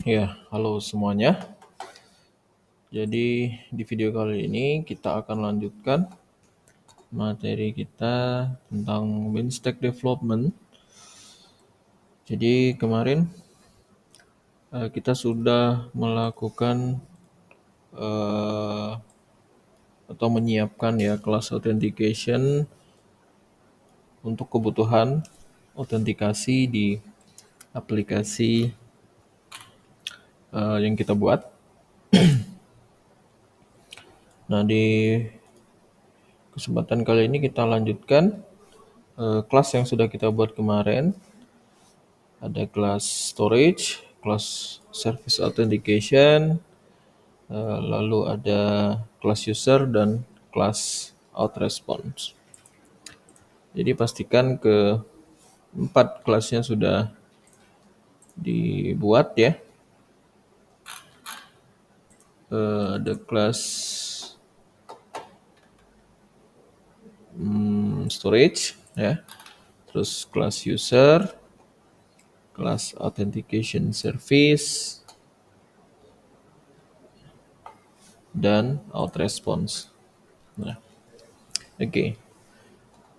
Ya, halo semuanya. Jadi di video kali ini kita akan lanjutkan materi kita tentang Stack Development. Jadi kemarin kita sudah melakukan eh, atau menyiapkan ya kelas authentication untuk kebutuhan autentikasi di aplikasi yang kita buat. Nah, di kesempatan kali ini kita lanjutkan kelas yang sudah kita buat kemarin. Ada kelas storage, kelas service authentication, lalu ada kelas user dan kelas out response. Jadi pastikan ke 4 kelasnya sudah dibuat ya. Ada kelas storage ya, terus kelas user, kelas authentication service, dan out response. Nah, oke.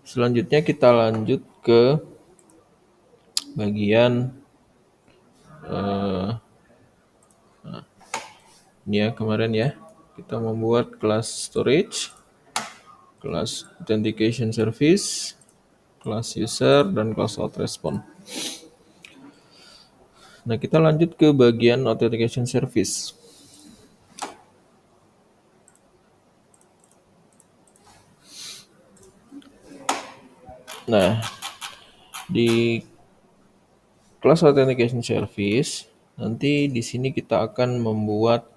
Selanjutnya kita lanjut ke bagian ini ya kemarin ya. Kita membuat kelas storage, kelas authentication service, kelas user, dan kelas out response. Nah, kita lanjut ke bagian authentication service. Nah, di kelas authentication service nanti di sini kita akan membuat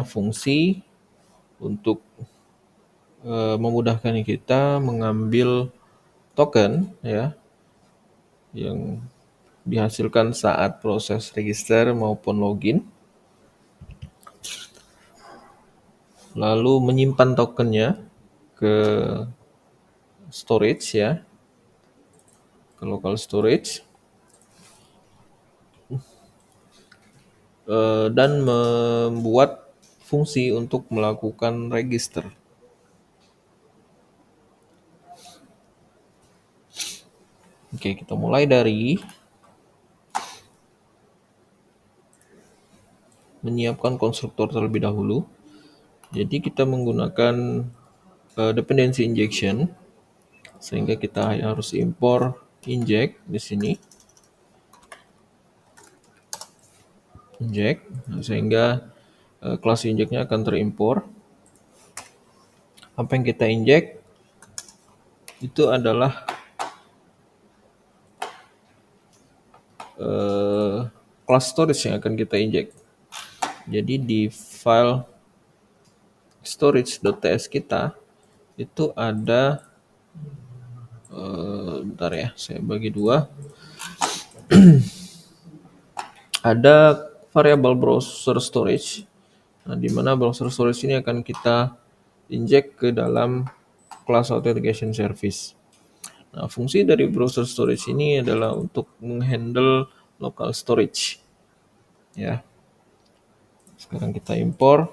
fungsi untuk memudahkan kita mengambil token ya yang dihasilkan saat proses register maupun login, lalu menyimpan tokennya ke storage ya, ke local storage, dan membuat fungsi untuk melakukan register. Oke, kita mulai dari menyiapkan konstruktor terlebih dahulu. Jadi kita menggunakan dependency injection, sehingga kita harus impor inject di sini. Inject, sehingga kelas injectnya akan terimpor. Apa yang kita inject itu adalah kelas storage yang akan kita inject. Jadi di file storage.ts kita itu ada bentar ya, saya bagi dua. Ada variabel browser storage. Nah, di mana browser storage ini akan kita inject ke dalam class authentication service. Nah, fungsi dari browser storage ini adalah untuk menghandle local storage. Ya. Sekarang kita impor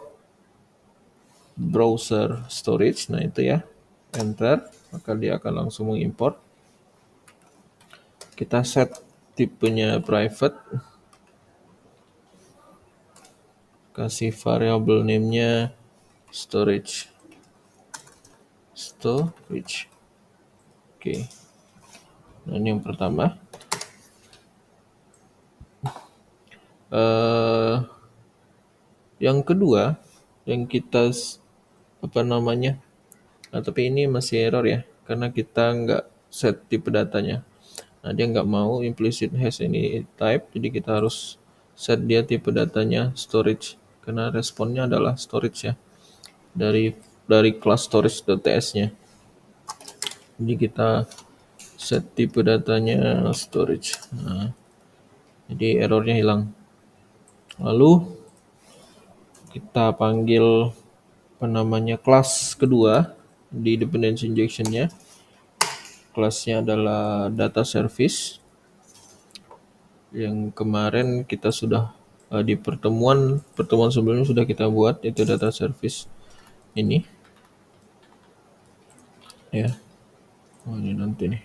browser storage. Nah, itu ya. Enter, maka dia akan langsung mengimpor. Kita set tipenya private. Kasih variable name-nya storage. Oke. Nah, ini yang pertama. Yang kedua, yang kita nah, tapi ini masih error ya, karena kita nggak set tipe datanya. Nah, dia nggak mau implicit hash ini type, jadi kita harus set dia tipe datanya storage, karena responnya adalah storage ya, dari class storage.ts-nya. Jadi kita set tipe datanya storage. Nah, jadi errornya hilang. Lalu kita panggil kelas kedua di dependency injection-nya. Kelasnya adalah data service. yang kemarin kita sudah di pertemuan sebelumnya sudah kita buat, itu data service ini ya. Oh, ini nanti nih.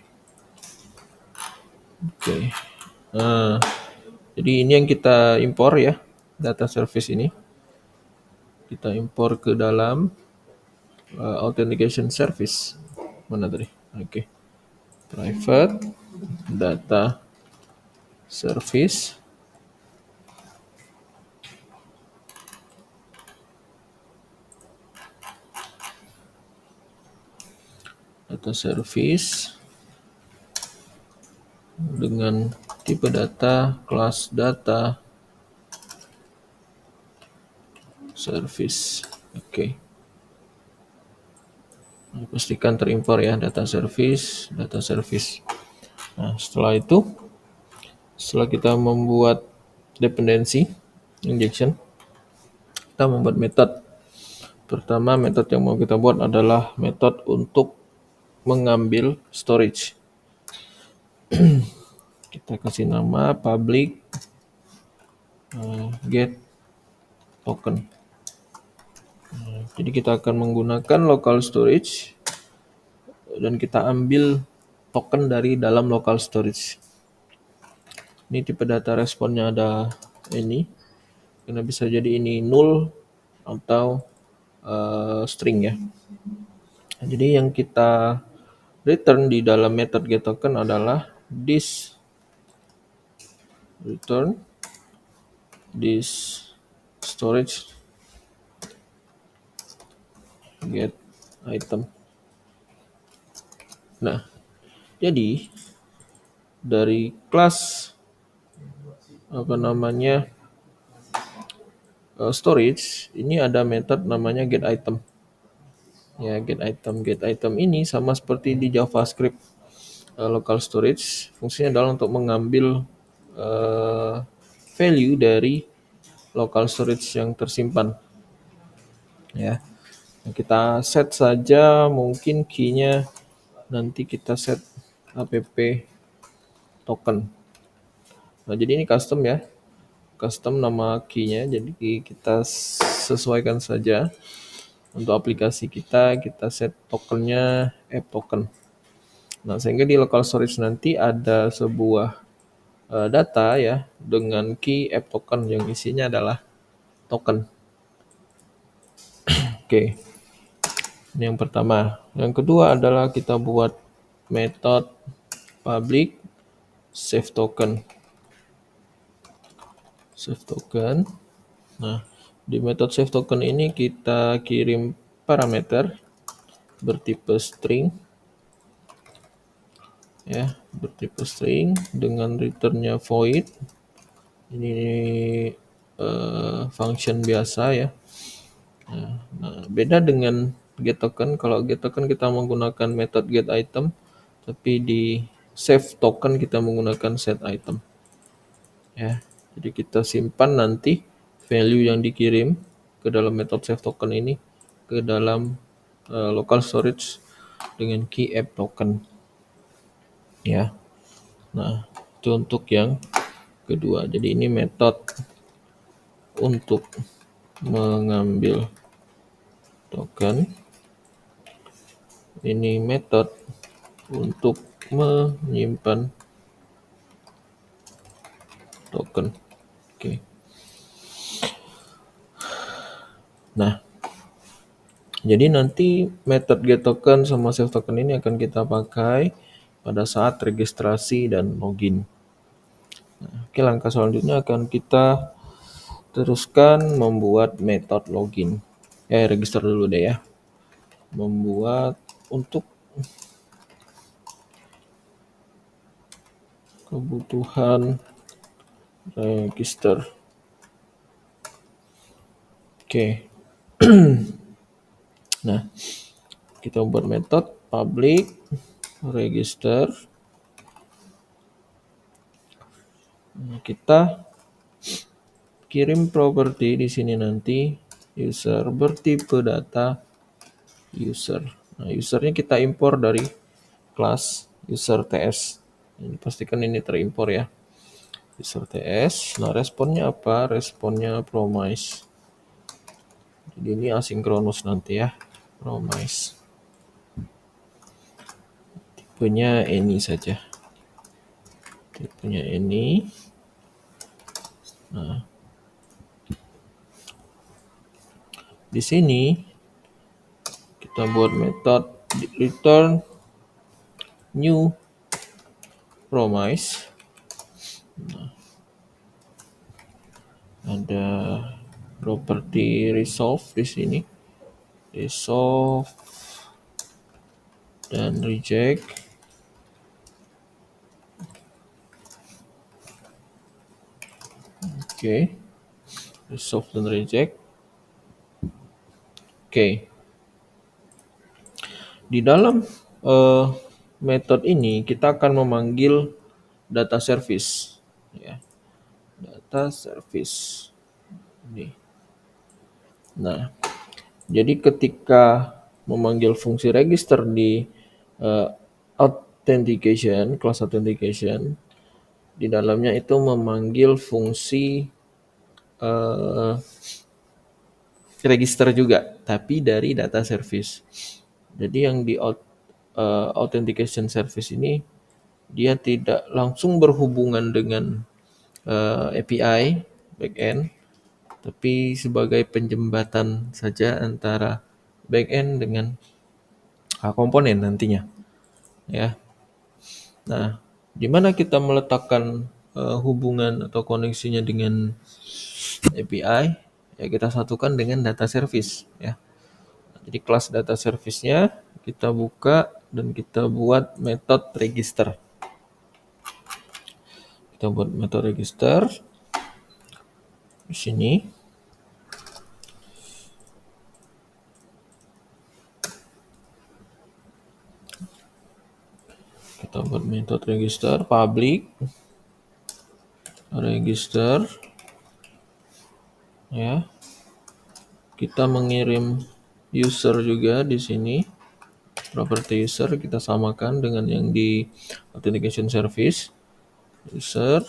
Oke. Nah, jadi ini yang kita impor ya, data service ini. Kita impor ke dalam authentication service. Mana tadi? Oke. Private data service. Data service dengan tipe data, kelas data, service. Oke. Pastikan terimpor ya, data service, data service. Nah, setelah kita membuat dependensi injection, kita membuat metode. Pertama, metode yang mau kita buat adalah metode untuk mengambil storage. Kita kasih nama public get token. Jadi kita akan menggunakan local storage dan kita ambil token dari dalam local storage. Ini tipe data responnya ada ini, karena bisa jadi ini null atau string ya. Jadi yang kita return di dalam method getToken adalah this return this storage get item. Nah, jadi dari kelas storage ini ada method namanya get item. Ya, get item ini sama seperti di JavaScript local storage, fungsinya adalah untuk mengambil value dari local storage yang tersimpan. Ya, kita set saja mungkin key-nya nanti kita set app token. Nah, jadi ini custom ya, custom nama key-nya, jadi kita sesuaikan saja. Untuk aplikasi kita set tokennya app token. Nah, sehingga di local storage nanti ada sebuah data ya dengan key app token yang isinya adalah token. Oke. Ini yang pertama. Yang kedua adalah kita buat method public save token. Save token. Nah, di method save token ini kita kirim parameter bertipe string ya, bertipe string dengan returnnya void. Ini function biasa ya. Nah, beda dengan getToken. Kalau getToken kita menggunakan method getItem, tapi di save token kita menggunakan setItem. Ya, jadi kita simpan nanti value yang dikirim ke dalam method save token ini ke dalam local storage dengan key app token. Ya. Nah, itu untuk yang kedua. Jadi ini metode untuk mengambil token. Ini metode untuk menyimpan token. Oke. Nah, jadi nanti method getToken sama save token ini akan kita pakai pada saat registrasi dan login. Nah, oke, langkah selanjutnya akan kita teruskan membuat metode login. Register dulu deh ya. Membuat untuk kebutuhan register. Oke. Nah, kita buat metode public register. Nah, kita kirim properti di sini nanti user bertipe data user. Nah, usernya kita impor dari kelas user ts. Ini pastikan ini terimpor ya. user TS. Nah, responnya apa? Responnya promise. Jadi ini asinkronus nanti ya, promise. Tipenya any saja. Tipenya any. Nah, di sini kita buat metode return new promise. Ada property resolve di sini, resolve dan reject. Oke, resolve dan reject. Oke, di dalam metode ini kita akan memanggil data service, ya, data service. Ini. Nah, jadi ketika memanggil fungsi register di authentication, class authentication, di dalamnya itu memanggil fungsi register juga, tapi dari data service. Jadi yang di authentication service ini dia tidak langsung berhubungan dengan API backend, tapi sebagai penjembatan saja antara backend dengan komponen nantinya, ya. Nah, di mana kita meletakkan hubungan atau koneksinya dengan API, ya kita satukan dengan data service, ya. Jadi kelas data service-nya kita buka dan kita buat metode register. Kita buat metode register di sini. Kita buat metode register public register, ya. Kita mengirim user juga di sini. Property user kita samakan dengan yang di authentication service. User,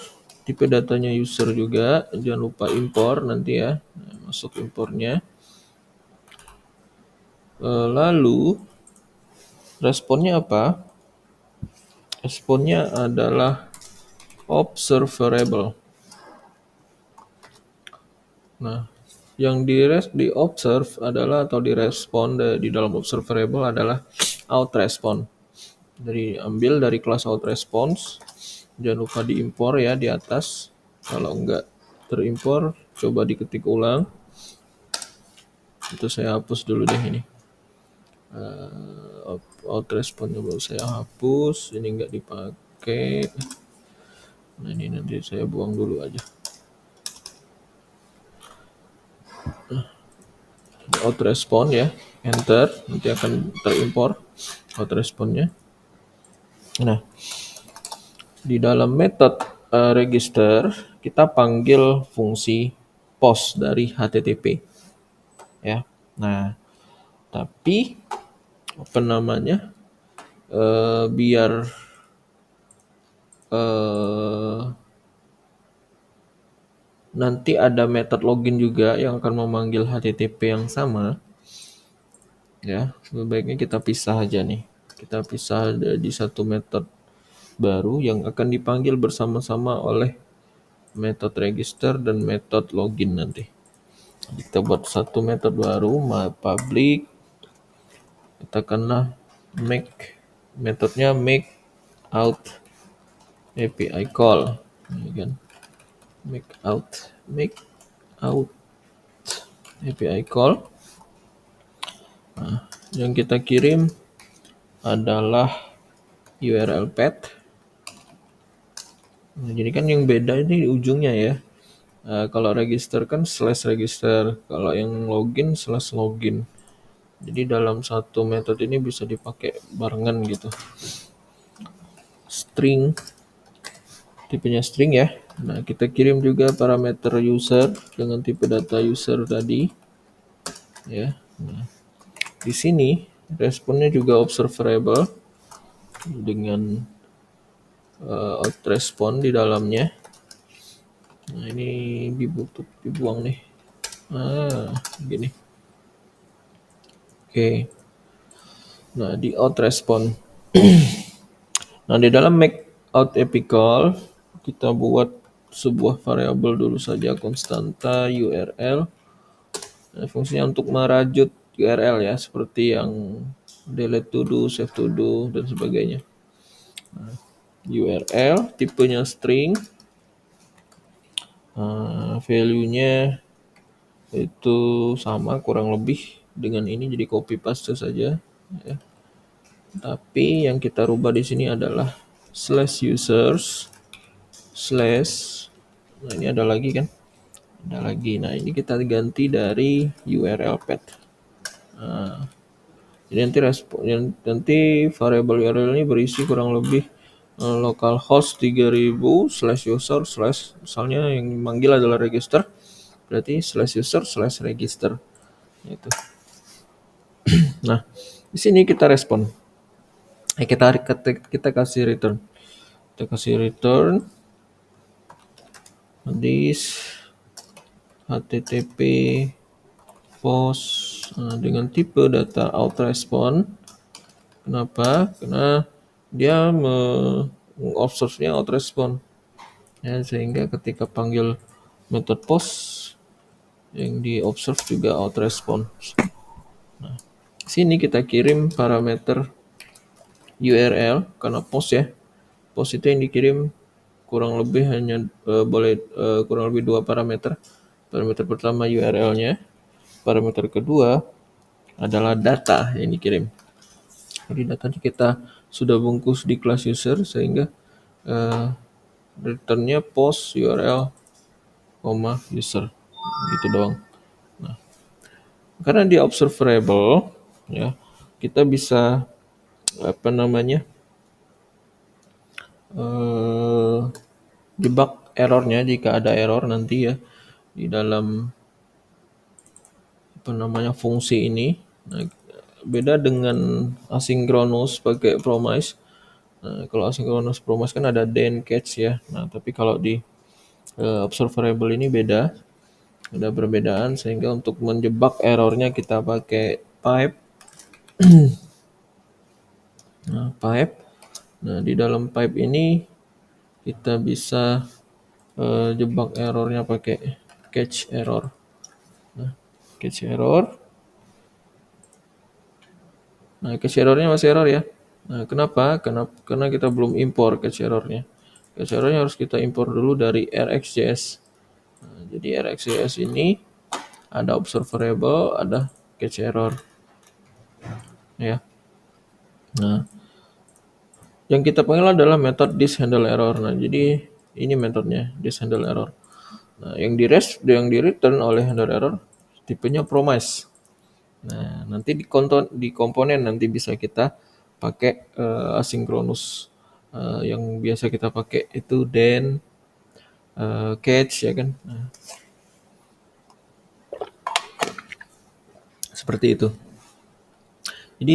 tipe datanya user juga, jangan lupa impor nanti ya. Nah, masuk impornya. Lalu responnya apa? Responnya adalah observable. Nah, yang di observe adalah atau direspon di dalam observable adalah out response. Jadi ambil dari kelas out response. Jangan lupa diimpor ya di atas. Kalau enggak terimpor, coba diketik ulang. Itu saya hapus dulu deh ini. Out response baru saya hapus. Ini enggak dipakai. Nah, ini nanti saya buang dulu aja. Out response ya, enter, nanti akan terimpor out response-nya. Nah, di dalam metode register kita panggil fungsi post dari HTTP, ya. Nah, tapi apa namanya, biar nanti ada metode login juga yang akan memanggil HTTP yang sama, ya. Sebaiknya kita pisah aja nih. Kita pisah di satu metode baru yang akan dipanggil bersama-sama oleh metode register dan metode login nanti. Kita buat satu metode baru, public, katakanlah make, metodenya make out API call, ya kan? Make out API call. Nah, yang kita kirim adalah URL path. Nah, jadi kan yang beda ini di ujungnya ya. Kalau register kan slash register, kalau yang login slash login. Jadi dalam satu metode ini bisa dipakai barengan gitu. String, tipenya string ya. Nah, kita kirim juga parameter user dengan tipe data user tadi, ya. Nah, di sini responnya juga observable dengan out response di dalamnya. Nah, ini dibuang nih. Gini. Oke. Nah, di out response. Nah, di dalam make out epical kita buat sebuah variabel dulu saja konstanta URL. Nah, fungsinya untuk merajut URL ya, seperti yang delete to do, save to do, dan sebagainya. URL tipenya string, value-nya itu sama kurang lebih dengan ini, jadi copy paste saja ya. Tapi yang kita rubah di sini adalah slash users slash, nah ini ada lagi kan, ada lagi. Nah ini kita ganti dari URL path. Jadi nanti variabel URL ini berisi kurang lebih localhost 3000 slash user slash, misalnya yang manggil adalah register, berarti slash user slash register itu. Nah di sini kita respon, kita kasih return, this http post dengan tipe data out response. Kenapa? Karena dia observe-nya out response ya, sehingga ketika panggil method post yang di observe juga out response. Nah, sini kita kirim parameter URL karena post ya. Post itu yang dikirim kurang lebih hanya kurang lebih 2 parameter. Parameter pertama URL-nya, parameter kedua adalah data yang dikirim. Jadi datanya kita sudah bungkus di class user sehingga returnnya post URL, user gitu doang. Nah, karena dia observable ya, kita bisa apa namanya debug errornya jika ada error nanti ya di dalam apa namanya fungsi ini. Nah, beda dengan asynchronous pakai promise. Nah, kalau asynchronous promise kan ada then catch ya. Nah, tapi kalau di observable ini beda, ada perbedaan, sehingga untuk menjebak errornya kita pakai pipe. Nah, pipe. Nah, di dalam pipe ini kita bisa jebak errornya pakai catch error. Nah, catch error. Nah, catch errornya masih error ya. Nah, kenapa? Karena kita belum impor catch errornya. Catch errornya harus kita impor dulu dari RxJS. Nah, jadi RxJS ini ada observable, ada catch error. Ya. Nah, yang kita panggil adalah method thisHandleError. Nah, jadi ini metodenya thisHandleError. Nah, yang di return oleh handle error tipenya promise. Nah, nanti di komponen nanti bisa kita pakai asynchronous. Yang biasa kita pakai itu then catch ya kan. Nah, seperti itu. Jadi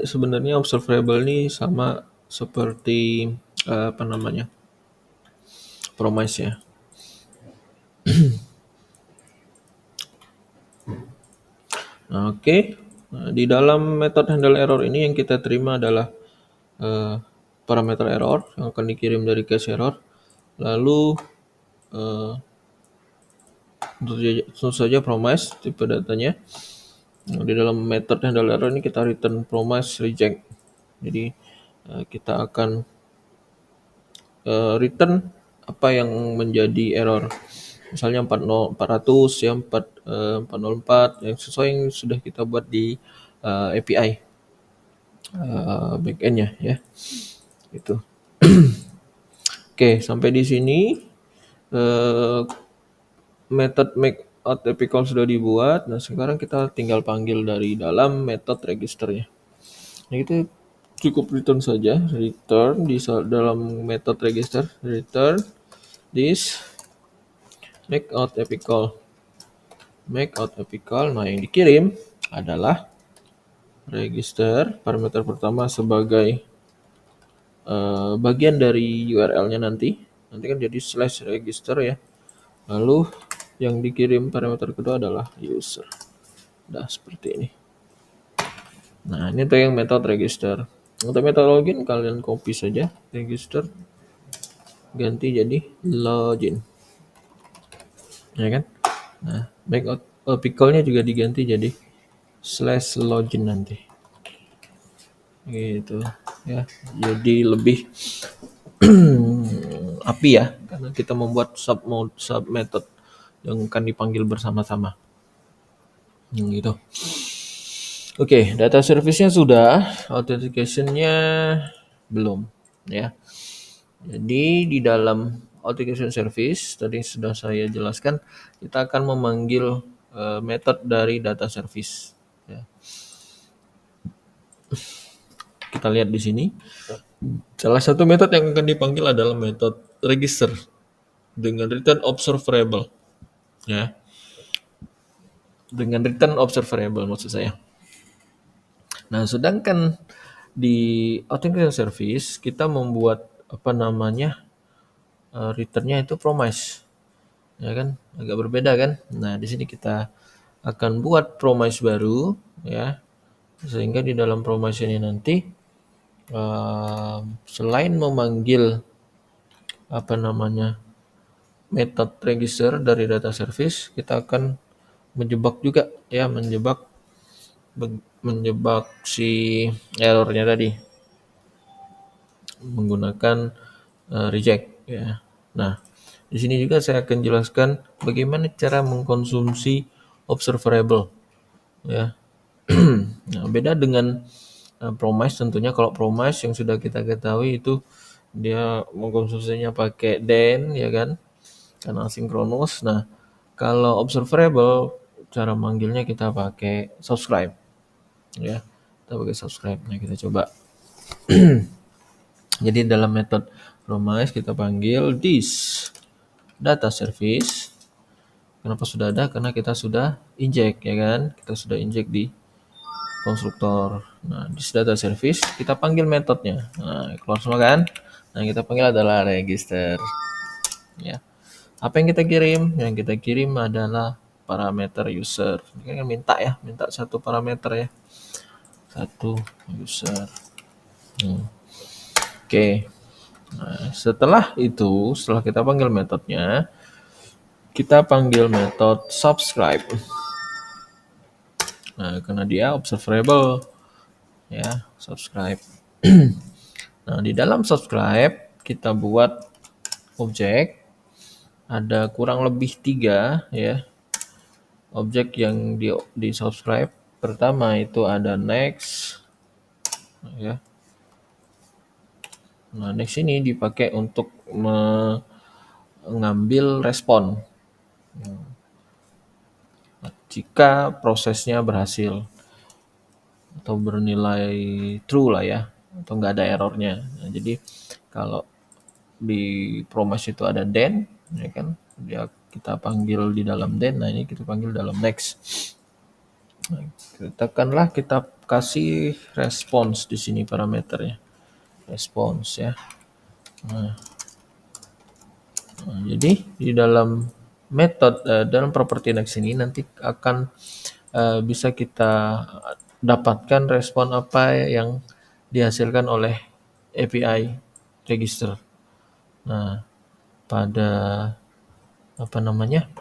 sebenarnya observable ini sama seperti apa namanya promise ya. Nah, oke. Nah, di dalam method handle error ini yang kita terima adalah parameter error yang akan dikirim dari cache error. Lalu tentu saja promise tipe datanya. Nah, di dalam method handle error ini kita return promise reject. Jadi kita akan return apa yang menjadi error. Misalnya 400 ya 404 yang sesuai yang sudah kita buat di API backend-nya ya. Itu. Oke, sampai di sini method make out epical sudah dibuat. Nah, sekarang kita tinggal panggil dari dalam method registernya. Nah, itu cukup return saja. Return di dalam method register, return this make out epical. Make out epical. Nah, yang dikirim adalah register, parameter pertama sebagai bagian dari URL-nya nanti kan jadi slash register ya. Lalu yang dikirim parameter kedua adalah user. Nah, seperti ini. Nah, ini tuh yang metode register. Untuk metode login kalian copy saja register, ganti jadi login, ya kan? Nah, pickle-nya juga diganti jadi /login nanti. Gitu ya. Jadi lebih api ya, karena kita membuat sub method yang akan dipanggil bersama-sama. Gitu. Oke, data service-nya sudah, authentication-nya belum ya. Jadi di dalam authentication service tadi sudah saya jelaskan, kita akan memanggil method dari data service. Ya. Kita lihat di sini. Salah satu metode yang akan dipanggil adalah metode register dengan return observable. Ya, dengan return observable maksud saya. Nah, sedangkan di authentication service kita membuat apa namanya returnnya itu promise, ya kan? Agak berbeda kan? Nah, di sini kita akan buat promise baru, ya, sehingga di dalam promise ini nanti selain memanggil apa namanya method register dari data service, kita akan menjebak juga ya, menjebak si errornya tadi menggunakan reject ya. Nah, di sini juga saya akan jelaskan bagaimana cara mengkonsumsi observable ya. Nah, beda dengan promise tentunya. Kalau promise yang sudah kita ketahui itu dia mengkonsumsinya pakai then ya kan, karena asinkronus. Nah, kalau observable cara manggilnya kita pakai subscribe ya. Kita pakai subscribe. Nah, kita coba. Jadi dalam metode promise kita panggil this data service. Kenapa sudah ada? Karena kita sudah inject ya kan. Kita sudah inject di konstruktor. Nah, this data service kita panggil metodenya. Nah, keluar semua kan? Nah, yang kita panggil adalah register. Ya. Apa yang kita kirim? Yang kita kirim adalah parameter user. Ini kan minta ya, minta satu parameter ya. Satu user. Oke. Nah, setelah itu, setelah kita panggil metodenya, kita panggil metode subscribe. Nah, karena dia observable ya, subscribe. Nah, di dalam subscribe kita buat objek, ada kurang lebih 3 ya objek yang di subscribe. Pertama itu ada next ya. Nah, next ini dipakai untuk mengambil respon jika prosesnya berhasil atau bernilai true lah ya, atau nggak ada errornya. Nah, jadi kalau di promise itu ada then ya kan, dia kita panggil di dalam then. Nah, ini kita panggil dalam next. Nah, katakanlah kita kasih response di sini parameternya response ya. Nah, jadi di dalam dalam property next ini nanti akan bisa kita dapatkan respon apa yang dihasilkan oleh API register. Nah, pada apa namanya?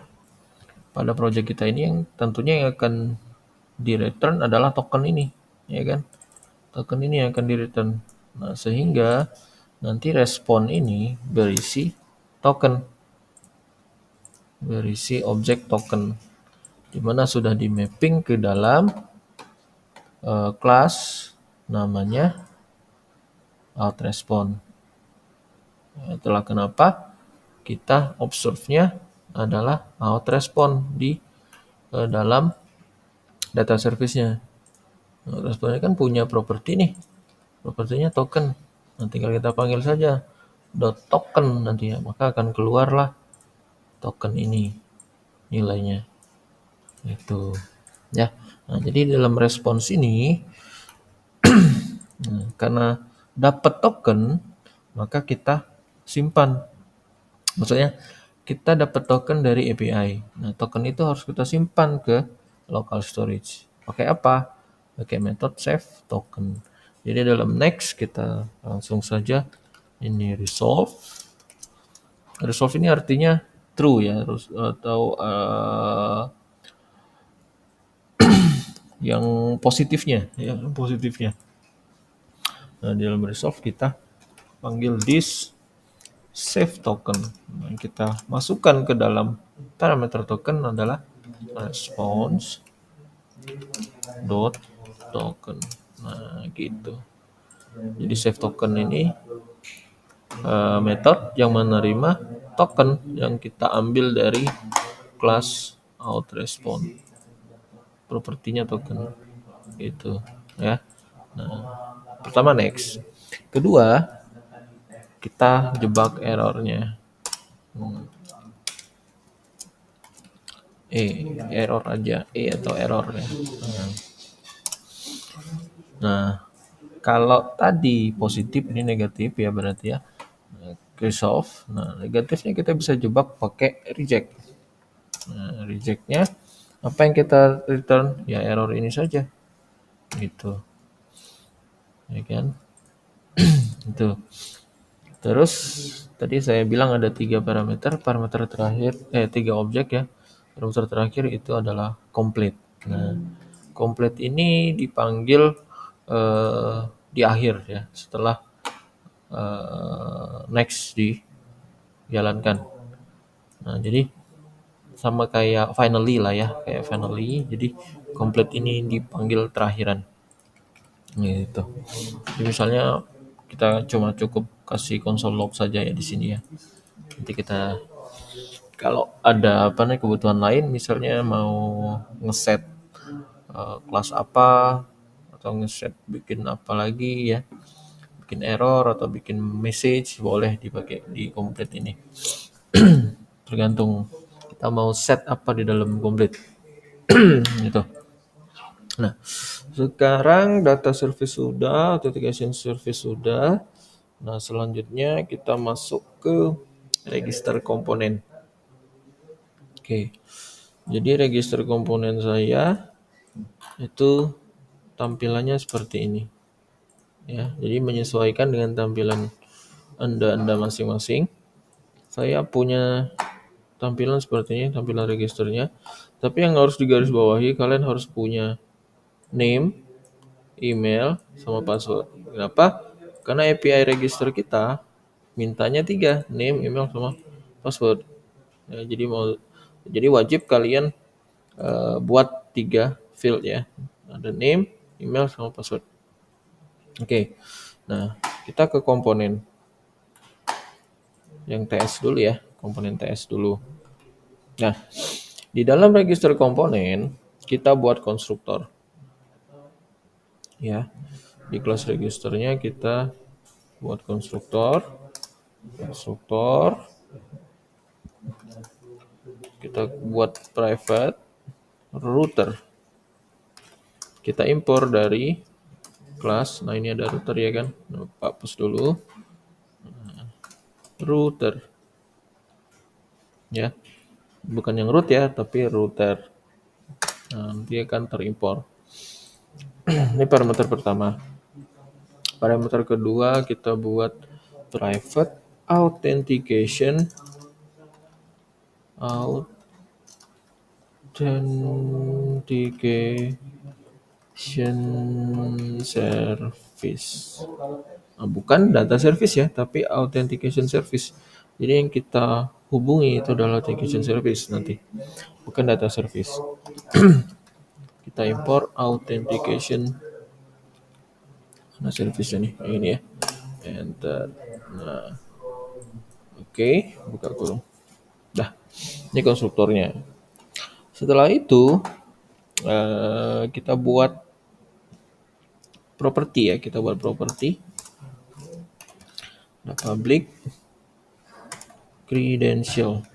Pada project kita ini yang tentunya yang akan di return adalah token ini, ya kan? Token ini yang akan di return. Nah, sehingga nanti respon ini berisi objek token, di mana sudah di mapping ke dalam kelas namanya outRespond. Itulah kenapa kita observe-nya adalah outRespond di dalam data service-nya. OutRespond kan punya properti nih, propertinya token. Nah, tinggal kita panggil saja .token nanti ya, maka akan keluarlah token ini nilainya. Itu ya. Nah, jadi dalam respons ini karena dapat token, maka kita simpan. Maksudnya kita dapat token dari API. Nah, token itu harus kita simpan ke local storage. Pakai apa? Pakai metode save token. Jadi dalam next kita langsung saja ini resolve. Resolve ini artinya true ya, atau yang positifnya, ya, positifnya. Nah, di dalam resolve kita panggil this save token. Nah, kita masukkan ke dalam parameter token adalah response dot token. Nah, gitu. Jadi save token ini method yang menerima token yang kita ambil dari kelas outResponse. Propertinya token. Gitu, ya. Nah, pertama next. Kedua, kita jebak errornya. Error aja, atau error ya. Nah, kalau tadi positif ini negatif ya berarti ya. Resolve. Nah, negatifnya kita bisa jebak pakai reject. Nah, rejectnya apa yang kita return? Ya error ini saja. Gitu. Ya kan? Itu. Terus tadi saya bilang ada 3 parameter. Parameter terakhir, 3 objek ya. Parameter terakhir itu adalah complete. Nah, complete ini dipanggil di akhir ya, setelah next dijalankan. Nah, jadi sama kayak finally lah ya, kayak finally. Jadi complete ini dipanggil terakhiran. Gitu. Jadi misalnya kita cuma cukup kasih console log saja ya di sini ya. Nanti kita kalau ada apa nih kebutuhan lain, misalnya mau ngeset kelas apa atau ngeset bikin apa lagi ya, bikin error atau bikin message, boleh dipakai di complete ini. Tergantung kita mau set apa di dalam complete. Gitu. Nah, sekarang data service sudah, authentication service sudah. Nah, selanjutnya kita masuk ke register komponen. Oke. Jadi register komponen saya itu tampilannya seperti ini. Ya, jadi menyesuaikan dengan tampilan Anda masing-masing. Saya punya tampilan seperti ini, tampilan registernya. Tapi yang harus digarisbawahi, kalian harus punya name, email, sama password. Kenapa? Karena API register kita mintanya 3, name, email, sama password. Ya, jadi wajib kalian buat 3 field ya. Ada name, email, sama password. Oke. Nah, kita ke komponen yang TS dulu ya, komponen TS dulu. Nah, di dalam register komponen kita buat konstruktor. Ya. Di kelas registernya kita buat konstruktor. Kita buat private router. Kita impor dari kelas. Nah, ini ada router ya kan. Nah, hapus dulu. Router. Ya. Bukan yang root ya, tapi router. Nah, nanti akan terimpor. Ini parameter pertama. Parameter kedua kita buat private authentication service. Nah, bukan data service ya, tapi authentication service. Jadi yang kita hubungi itu adalah authentication service nanti, bukan data service. Kita import authentication service ini ya. Enter. Nah, oke, buka kurung. Dah, ini konstruktornya. Setelah itu kita buat properti ya, kita buat properti. Nah, public credential.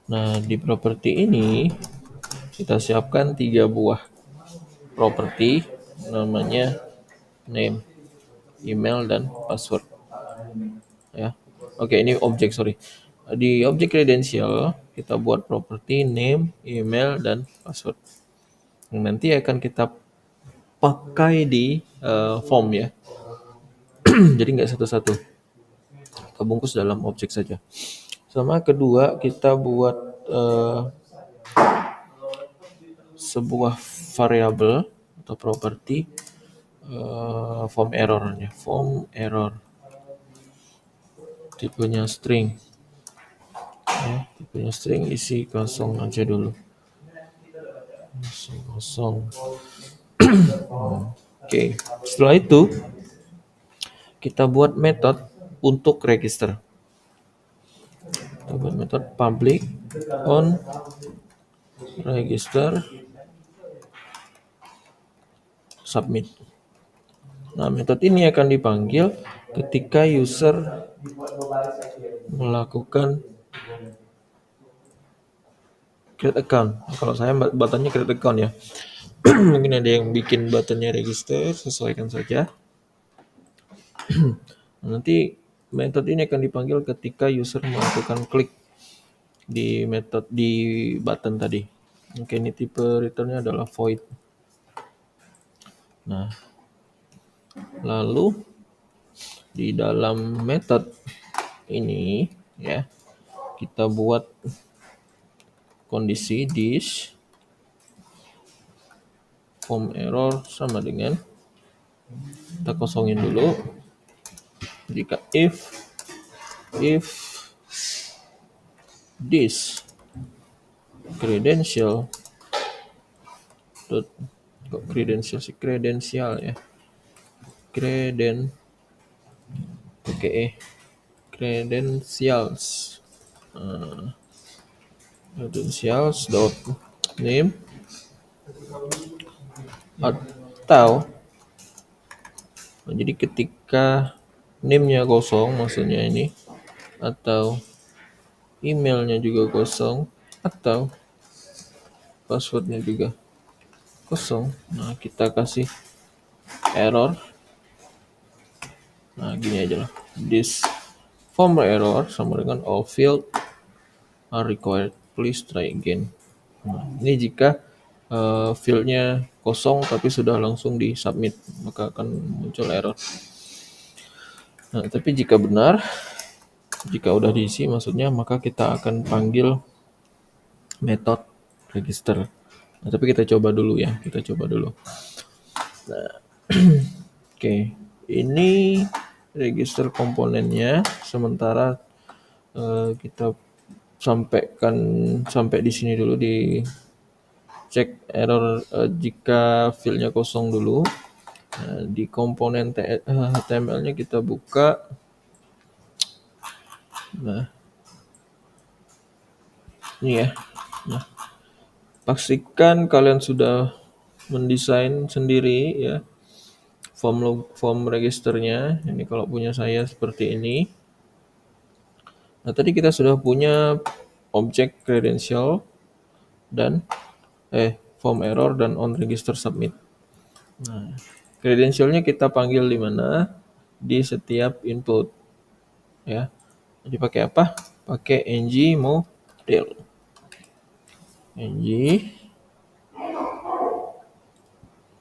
Nah, di properti ini kita siapkan 3 buah properti namanya name. email dan password ya. Oke, ini objek, sorry. Di objek kredensial kita buat properti name, email, dan password. Yang nanti akan kita pakai di form ya. Jadi nggak satu-satu. Kita bungkus dalam objek saja. Sama kedua kita buat sebuah variabel atau properti form errornya. Form error tipenya string. Ya, tipenya string, isi kosong aja dulu. Isi kosong. Oke, setelah itu kita buat metode untuk register. Kita buat metode public on register submit. Nah, metode ini akan dipanggil ketika user melakukan create account. Kalau saya buttonnya create account ya. Mungkin ada yang bikin buttonnya register, sesuaikan saja. Nanti metode ini akan dipanggil ketika user melakukan klik di metode di button tadi. Oke, ini tipe returnnya adalah void. Nah, lalu di dalam metode ini ya kita buat kondisi this form error sama dengan, kita kosongin dulu, jika if this credential kok credential sih, kredensial ya, credentials credentials dot name atau, jadi ketika name-nya kosong maksudnya ini, atau emailnya juga kosong, atau passwordnya juga kosong, nah kita kasih error. Nah gini aja lah, this form error sama dengan all field are required, please try again. Nah, ini jika fieldnya kosong tapi sudah langsung di submit, maka akan muncul error. Nah, tapi jika benar, jika udah diisi maksudnya, maka kita akan panggil method register. Nah, tapi kita coba dulu ya, Nah, oke, ini register komponennya. Sementara kita sampai di sini dulu, di cek error jika fieldnya kosong dulu. Nah, di komponen HTML-nya kita buka. Nah, ini ya. Nah, pastikan kalian sudah mendesain sendiri ya form registernya. Ini kalau punya saya seperti ini. Nah, tadi kita sudah punya objek credential dan form error dan on register submit. Nah, credentialnya kita panggil di mana? Di setiap input ya. Jadi pakai apa? Pakai ng model. ng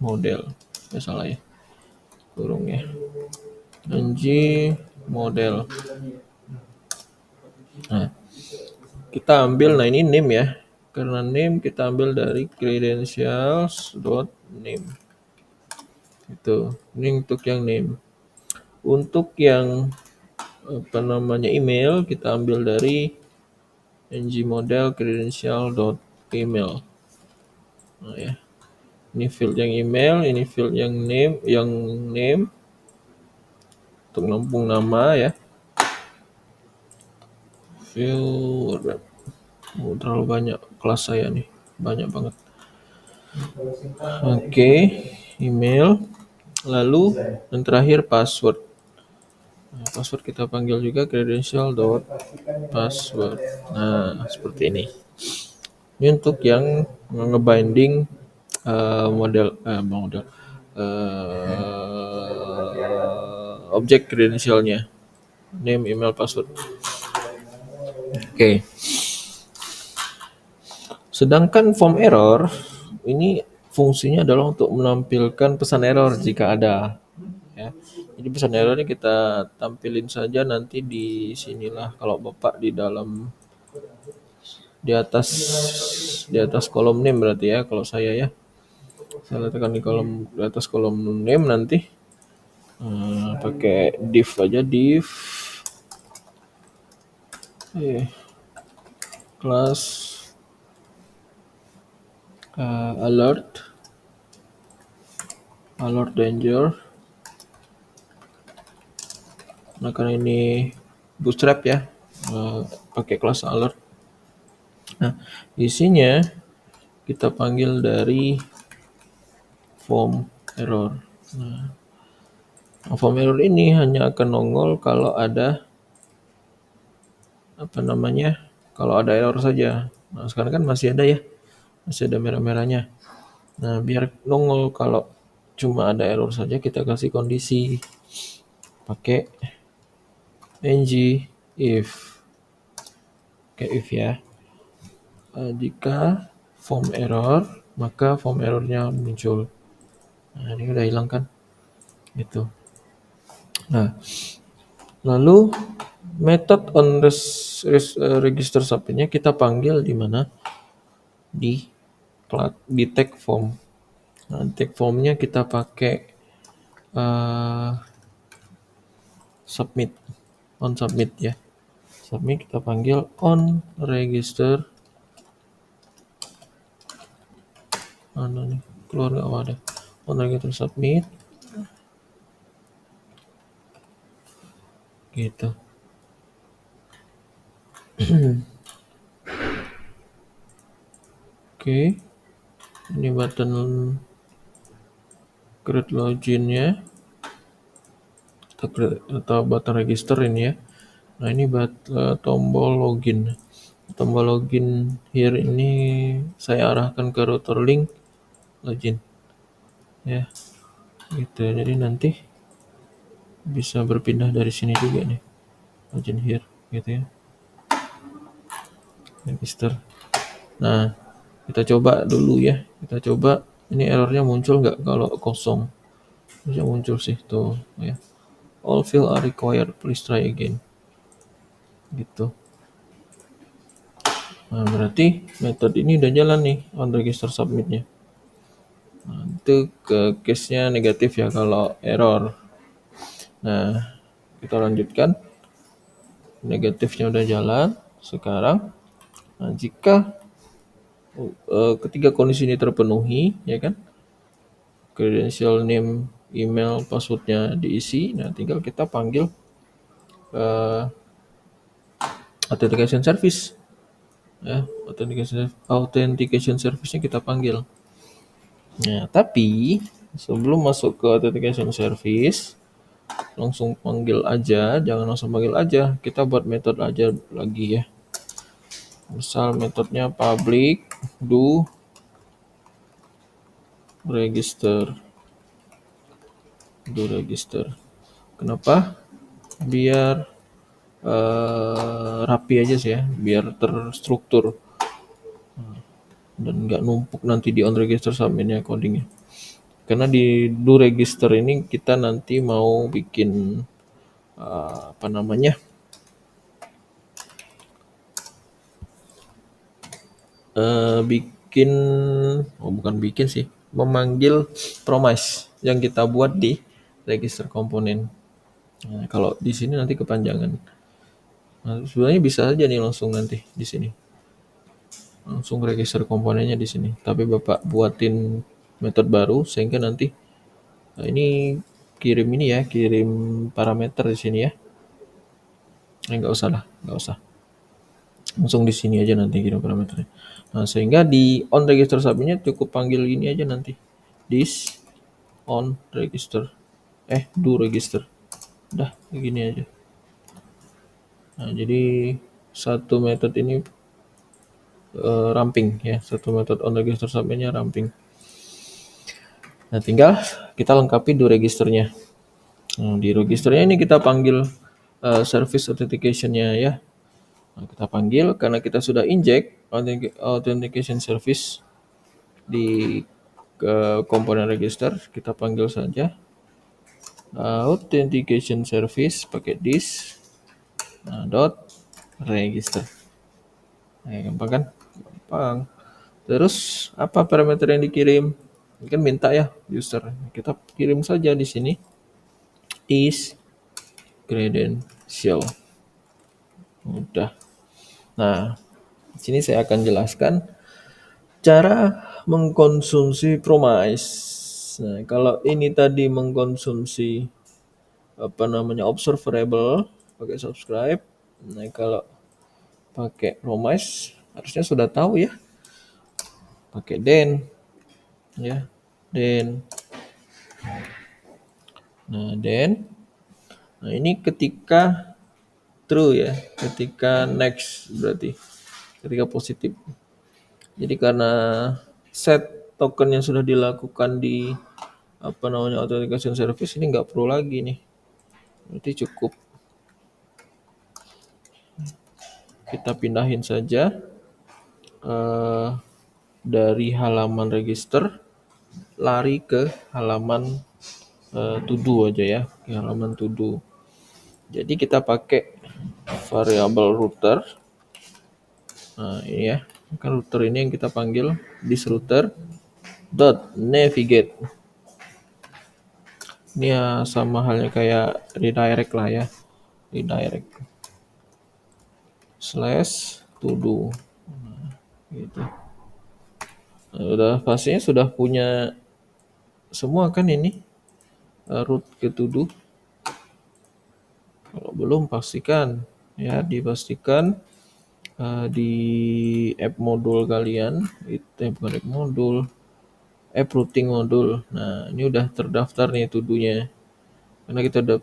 model. Ya salah ya. Kurung ya. ng model. Nah, kita ambil, nah ini name ya. Karena name kita ambil dari credentials.name. Itu. Ini untuk yang name. Untuk yang email, kita ambil dari ng model credential.email. Nah ya. Ini field yang email, ini field yang name untuk nampung nama ya. Field terlalu banyak kelas saya nih, banyak banget. Oke, email, lalu yang terakhir password. Nah, password kita panggil juga credential.password. Nah, seperti ini. Ini untuk yang ngebinding model objek credentialnya, name, email, password. Oke. Sedangkan form error ini fungsinya adalah untuk menampilkan pesan error jika ada. Ya. Jadi pesan errornya kita tampilin saja nanti di sinilah kalau Bapak di dalam di atas kolom name berarti ya kalau saya ya. Saya letakkan di atas kolom name nanti pakai div aja div class alert danger. Nah karena ini bootstrap ya, pakai kelas alert. Nah isinya kita panggil dari form error. Nah, form error ini hanya akan nongol kalau ada kalau ada error saja. Nah sekarang kan masih ada ya, masih ada merah-merahnya. Nah biar nongol kalau cuma ada error saja, kita kasih kondisi pakai ng if. Oke if ya. Jika form error, maka form errornya muncul. Nah ini udah hilang kan, gitu. Nah lalu method on register submitnya kita panggil di mana, di tag form. Nah, tag formnya kita pakai submit, on submit ya. Submit kita panggil on register. Mana nih? Keluar nggak ada. On register submit. Gitu. Oke. Ini button create loginnya atau button register ini ya. Nah ini tombol login. Tombol login here ini saya arahkan ke router link login ya, gitu. Jadi nanti bisa berpindah dari sini juga nih, login here gitu ya, register. Nah kita coba dulu ya, kita coba ini errornya muncul nggak kalau kosong. Bisa muncul sih tuh ya, all field are required, please try again gitu. Nah berarti metode ini udah jalan nih on register submitnya. Nah, itu ke case-nya negatif ya kalau error. Nah kita lanjutkan, negatifnya udah jalan sekarang. Nah jika ketiga kondisi ini terpenuhi ya kan, credential, name, email, passwordnya diisi, nah tinggal kita panggil authentication service ya, authentication service-nya kita panggil. Nah tapi sebelum masuk ke authentication service langsung panggil aja, jangan langsung panggil aja, kita buat metode aja lagi ya. Misal metodenya public do register. Kenapa? Biar rapi aja sih ya, biar terstruktur dan nggak numpuk nanti di on register submitnya codingnya. Karena di do register ini kita nanti mau bikin memanggil promise yang kita buat di register komponen. Nah, kalau di sini nanti kepanjangan. Nah, sebenarnya bisa aja nih langsung nanti di sini. Langsung register komponennya di sini. Tapi Bapak buatin metode baru sehingga nanti ini kirim parameter di sini ya. Nggak usah. Langsung di sini aja nanti kirim parameternya. Nah, sehingga di on register submitnya cukup panggil ini aja nanti. This on register. Do register. Udah, begini aja. Nah, jadi satu metode ini ramping ya, satu metode on register submitnya ramping. Nah tinggal kita lengkapi do registernya. Di registernya ini kita panggil service authentication-nya ya. Nah, kita panggil karena kita sudah inject authentication service di komponen register, kita panggil saja authentication service pakai this dot register. Nah, gampang kan? Gampang. Terus apa parameter yang dikirim? Ini kan minta ya user. Kita kirim saja di sini is credential. Udah. Nah, di sini saya akan jelaskan cara mengkonsumsi Promise. Nah, kalau ini tadi mengkonsumsi observable pakai subscribe. Nah, kalau pakai Promise harusnya sudah tahu ya. Pakai den ya. Den. Nah, den. Nah, ini ketika true ya, ketika next berarti ketika positif. Jadi karena set token yang sudah dilakukan di authentication service ini nggak perlu lagi nih. Berarti cukup kita pindahin saja dari halaman register lari ke halaman to do aja ya, ke halaman to do. Jadi kita pakai variable router. Nah, ini ya. Kan router ini yang kita panggil this router dot navigate. Ini ya sama halnya kayak redirect lah ya. Redirect slash to do. Nah, gitu. Nah, udah pastinya sudah punya semua kan ini root ke to do. Kalau belum pastikan ya, dipastikan di app modul kalian itu bukan app modul, app routing modul. Nah, ini udah terdaftar nih to do-nya. Karena kita udah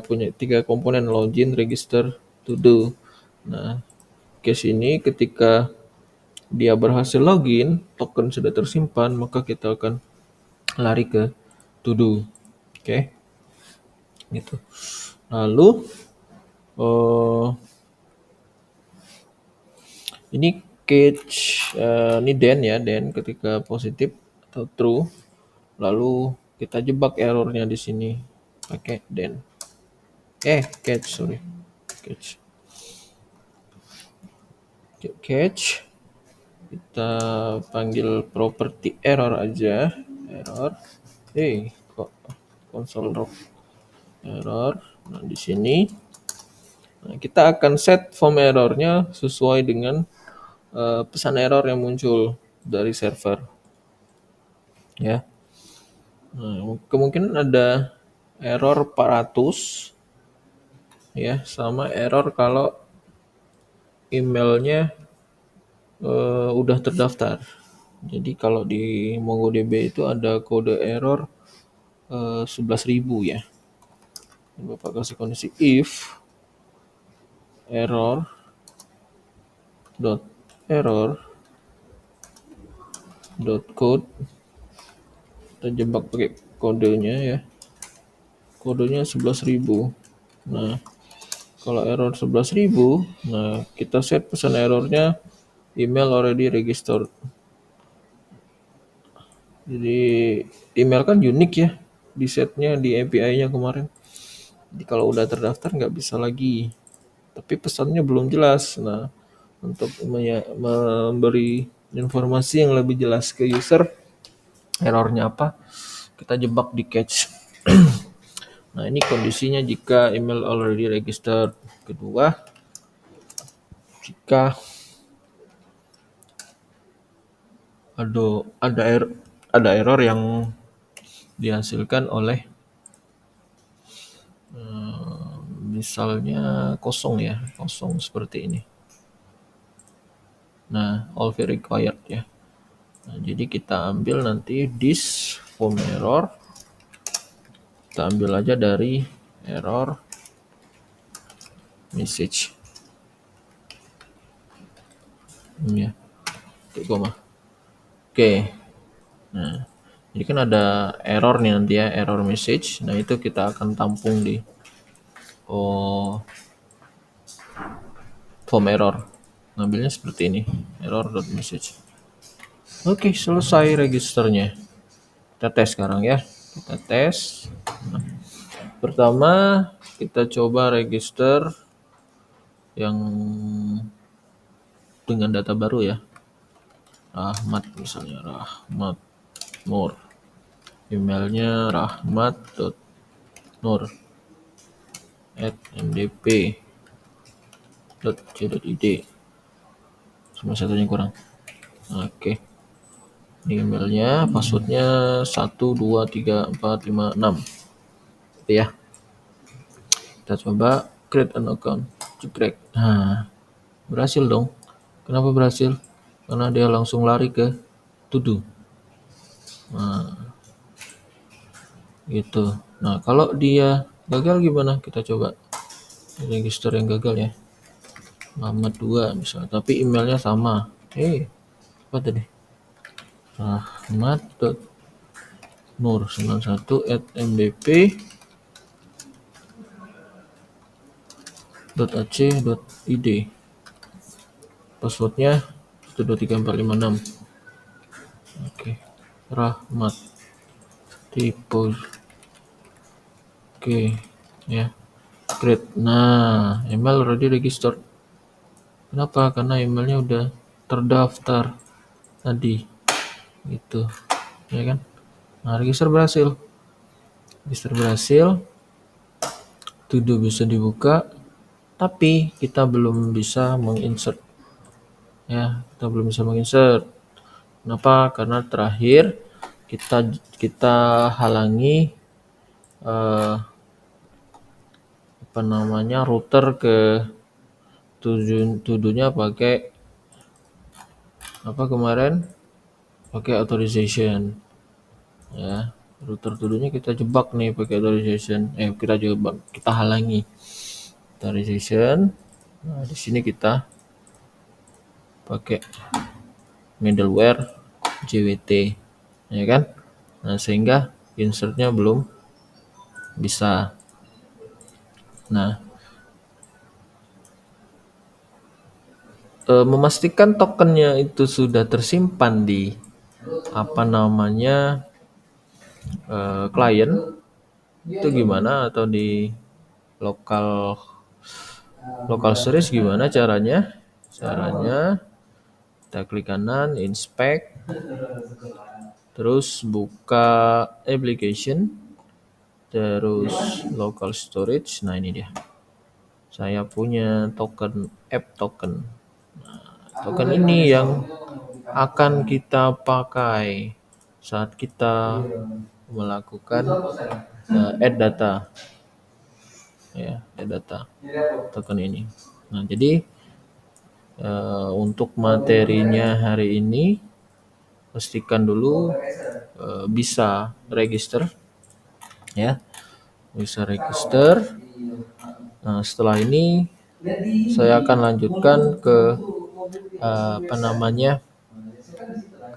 punya tiga komponen login, register, to do. Nah, case ini ketika dia berhasil login, token sudah tersimpan, maka kita akan lari ke to do. Oke. Gitu. Lalu ini catch ini then ya, then ketika positif atau true, lalu kita jebak errornya di sini pakai then. Catch kita panggil property error aja, error. Kok console log error. Nah, di sini kita akan set form errornya sesuai dengan pesan error yang muncul dari server. Ya. Nah, kemungkinan ada error 400 ya, sama error kalau emailnya udah terdaftar. Jadi kalau di MongoDB itu ada kode error 11.000 ya. Bapak kasih kondisi if error dot error dot code, kita jebak pakai kodenya ya, kodenya 11.000. Nah, kalau error 11.000, nah kita set pesan errornya email already registered. Jadi email kan unik ya, di setnya di API-nya kemarin. Jadi kalau udah terdaftar nggak bisa lagi. Tapi pesannya belum jelas. Nah, untuk memberi informasi yang lebih jelas ke user, errornya apa, kita jebak di catch. Nah, ini kondisinya jika email already registered. Kedua, jika ada error yang dihasilkan oleh misalnya kosong seperti ini. Nah, all required ya. Nah, jadi kita ambil nanti this form error, kita ambil aja dari error message. Ya, Oke. Nah, Jadi kan ada error nih nanti ya, error message. Nah itu kita akan tampung di form error. Ngambilnya seperti ini, error.message. Oke, selesai registernya. Kita tes sekarang ya. Kita tes. Nah, pertama kita coba register yang dengan data baru ya. Rahmat misalnya, Rahmat Nur. Emailnya rahmat.nur@mdp.c.id. Cuma satunya kurang. Oke. Ini emailnya, passwordnya 1 2 3 4 5 6. Oke ya. Kita coba create an account. Cekrek. Nah, berhasil dong. Kenapa berhasil? Karena dia langsung lari ke to do. Nah, gitu. Nah, kalau dia gagal gimana? Kita coba register yang gagal ya. Muhammad 2 misalnya, tapi emailnya sama. Apa tadi? rahmat.nur91@mdp.ac.id. Passwordnya 123456. Oke. Rahmat tipe. Oke ya. Create. Nah, email already registered. Kenapa? Karena emailnya udah terdaftar tadi. Gitu. Ya kan? Nah, register berhasil. To do bisa dibuka, tapi kita belum bisa menginsert. Ya, kita belum bisa menginsert. Kenapa? Karena terakhir kita halangi router ke to-do-nya pakai apa kemarin? Pakai authorization. Ya, router to-do-nya kita jebak nih pakai authorization. Kita halangi authorization. Nah, di sini kita pakai middleware JWT, ya kan? Nah, sehingga insertnya belum bisa. Nah, memastikan tokennya itu sudah tersimpan di klien itu gimana, atau di local storage gimana caranya? Kita klik kanan, inspect, terus buka application, terus local storage. Nah, ini dia. Saya punya token app token. Token ini yang akan kita pakai saat kita melakukan add data. Ya, add data token ini. Nah, jadi untuk materinya hari ini, pastikan dulu bisa register ya. Bisa register. Nah, setelah ini saya akan lanjutkan ke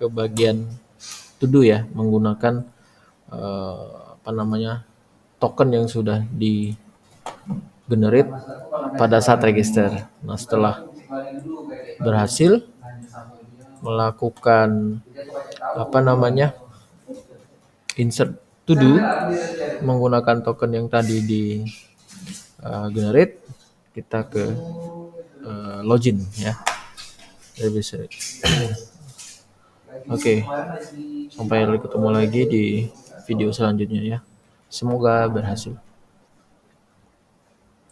ke bagian to do ya, menggunakan token yang sudah di generate pada saat register. Nah, setelah berhasil melakukan insert to do menggunakan token yang tadi di generate, kita ke login ya. Oke, sampai ketemu lagi di video selanjutnya ya. Semoga berhasil.